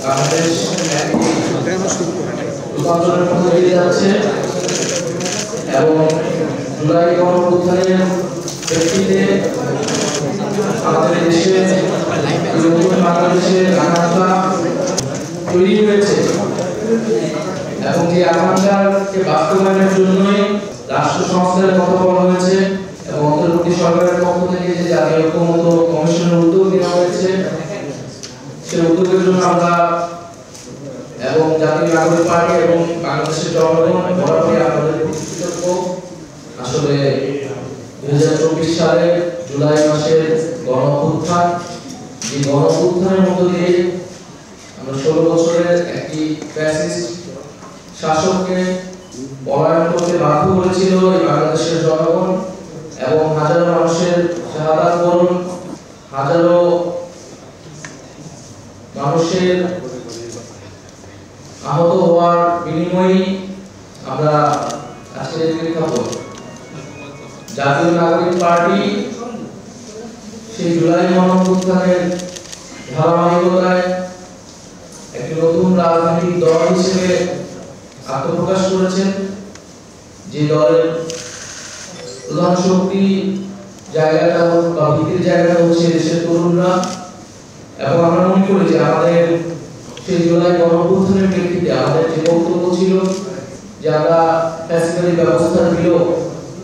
বাংলাদেশ রূপান্তরের মধ্যে এগিয়ে যাচ্ছে এবং জুলাই গণঅভ্যুত্থানের প্রেক্ষিতে আমাদের দেশে নতুন বাংলাদেশের আকাঙ্ক্ষা তৈরি হয়েছে এবং যে আকাঙ্ক্ষাকে বাস্তবায়নের জন্যই রাষ্ট্র সংস্কারের কথা বলা হয়েছে এবং অন্তর্বর্তী সরকারের পক্ষ থেকে যে জাতীয় ঐক্যমত্য কমিশনের উদ্যোগ নেওয়া হয়েছে সেই উদ্যোগের জন্য আমরা এবং জাতীয় নাগরিক পার্টি এবং বাংলাদেশের জনগণ বরাবরই আপনাদের কৃতজ্ঞ। আসলে 2024 সালে জুলাই মাসের গণঅভ্যুত্থান, এই গণঅভ্যুত্থানের মধ্য দিয়ে আমরা 16 বছরের একটি ফ্যাসিস্ট শাসককে পলায়ন করতে বাধ্য করেছিল এই বাংলাদেশের জনগণ এবং হাজারো মানুষের শাহাদাত বরণ, হাজারো মানুষের আহত হওয়ার বিনিময়ে আমরা আজকের প্রেক্ষাপট জাতীয় নাগরিক পার্টি সেই জুলাই গণঅভ্যুত্থানের ধারাবাহিকতায় একটি নতুন রাজনৈতিক দল হিসেবে আত্মপ্রকাশ করেছেন। যে দলের প্রধান শক্তি জায়গাটা বা ভিত্তির জায়গাটা হচ্ছে দেশের তরুণরা এবং আমরা মনে করি যে আমাদের সেই জুলাই গণঅভ্যুত্থানের প্রেক্ষিতে আমাদের যে বক্তব্য ছিল যে আমরা ফ্যাসিবাদী ব্যবস্থার বিলোপ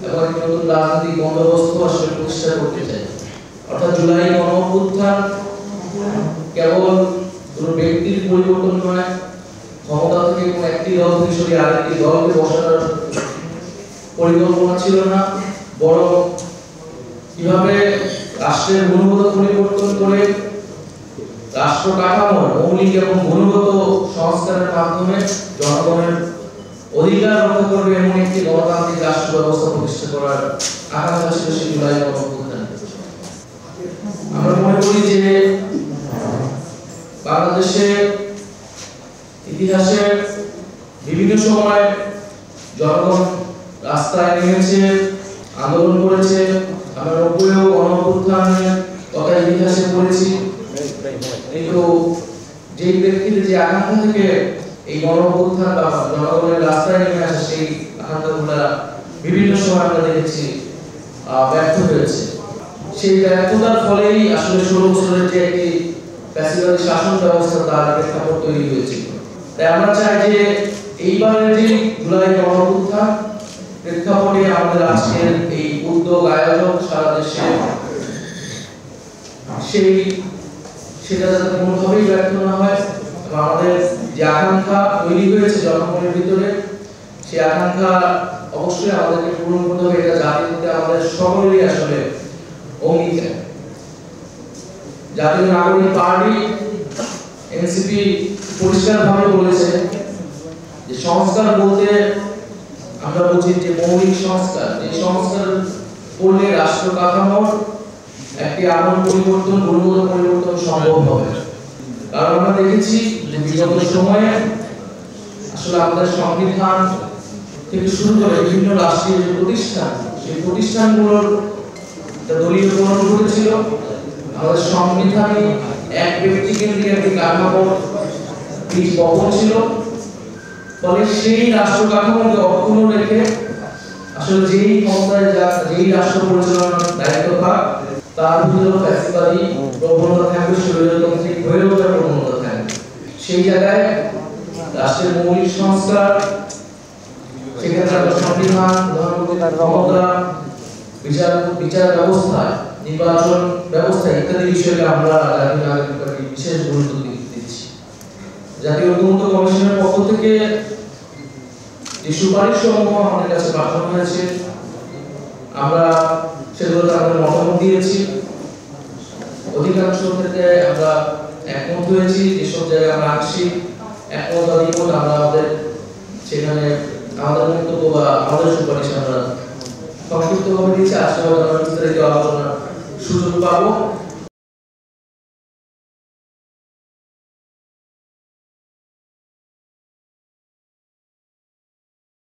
এবং একটি নতুন রাজনৈতিক বন্দোবস্ত আসলে প্রতিষ্ঠা করতে চাই। অর্থাৎ জুলাই গণঅভ্যুত্থান কেবল কোনো ব্যক্তির পরিবর্তন নয়, ক্ষমতা থেকে কোনো একটি দল থেকে সরিয়ে আরেকটি দলকে বসানোর পরিকল্পনা ছিল না, বরং কিভাবে রাষ্ট্রের গুণগত পরিবর্তন করে রাষ্ট্র কাঠামোর মৌলিক এবং গুণগত সংস্কারের মাধ্যমে জনগণের অধিকার রক্ষা করবে এমন একটি গণতান্ত্রিক রাষ্ট্র ব্যবস্থা প্রতিষ্ঠা করার আকাঙ্ক্ষা ছিল সেই জুলাই গণঅভ্যুত্থান। আমরা মনে করি যে বাংলাদেশের ইতিহাসে বিভিন্ন সময় জনগণ রাস্তায় নেমেছে, আন্দোলন করেছে। আমরা 90 গণঅভ্যুত্থানের কথা ইতিহাসে পড়েছি, কিন্তু যে ব্যক্তির যে আকাঙ্ক্ষা থেকে এই গণঅভ্যুত্থান বা জনগণের রাস্তায় নেমে আসে সেই আকাঙ্ক্ষাগুলো বিভিন্ন সময় আমরা দেখেছি ব্যর্থ হয়েছে। সেই ব্যর্থতার ফলেই আসলে 16 বছরের যে একটি ফ্যাসিবাদী শাসন ব্যবস্থা তার প্রেক্ষাপট তৈরি হয়েছিল। তাই আমরা চাই যে এইবারের যে জুলাই গণঅভ্যুত্থান প্রেক্ষাপটে আমাদের আজকের এই উদ্যোগ আয়োজন সারা দেশে সেটা যাতে কোনোভাবেই ব্যর্থ না হয় এবং আমাদের যে আকাঙ্ক্ষা তৈরি হয়েছে জনগণের ভিতরে সেই আকাঙ্ক্ষা অবশ্যই আমাদেরকে পূরণ করতে হবে। এটা জাতির মধ্যে আমাদের সকলেরই আসলে অঙ্গীকার। জাতীয় নাগরিক পার্টি এনসিপি পরিষ্কারভাবে বলেছে যে সংস্কার বলতে আমরা বুঝি যে মৌলিক সংস্কার, এই সংস্কার করলে রাষ্ট্র কাঠামোর একটি আমূল পরিবর্তন, গুণগত পরিবর্তন সম্ভব হবে। কারণ আমরা দেখেছি যে বিগত সময়ে আসলে আমাদের সংবিধান থেকে শুরু করে বিভিন্ন রাষ্ট্রীয় যে প্রতিষ্ঠান, সেই প্রতিষ্ঠানগুলোর দলীয়করণ করেছিল। আমাদের সংবিধানে এক ব্যক্তি কেন্দ্রিক একটি কাঠামো বীজ বপন ছিল, ফলে সেই রাষ্ট্র কাঠামোকে অক্ষুণ্ণ রেখে আসলে যেই ক্ষমতায় যেই রাষ্ট্র পরিচালনার দায়িত্ব পাক তার ভিতরে ফ্যাসিবাদী প্রবণতা থাকবে, স্বৈরতান্ত্রিক হয়ে ওঠার প্রবণতা থাকবে। সেই জায়গায় রাষ্ট্রের মৌলিক সংস্কার, সেক্ষেত্রে সংবিধান, প্রধানমন্ত্রীর ক্ষমতা, বিচার ব্যবস্থা, নির্বাচন ব্যবস্থা ইত্যাদি বিষয়ে আমরা জাতীয় নাগরিক পার্টি বিশেষ গুরুত্ব দিচ্ছি। জাতীয় ঐক্যমত্য কমিশনের পক্ষ থেকে যে সুপারিশ সমূহ আমাদের কাছে পাঠানো হয়েছে আমরা সেগুলোতে আমাদের মতামত দিয়েছি। অধিকাংশ ক্ষেত্রে আমরা একমত হয়েছি। যেসব জায়গায় আমরা আসছি একমত বা দ্বিমত আমরা আমাদের সেখানে আমাদের বক্তব্য বা আমাদের সুপারিশ আমরা সংক্ষিপ্তভাবে দিচ্ছি। আজকে আমরা বিস্তারিত আলোচনার সুযোগ পাবো।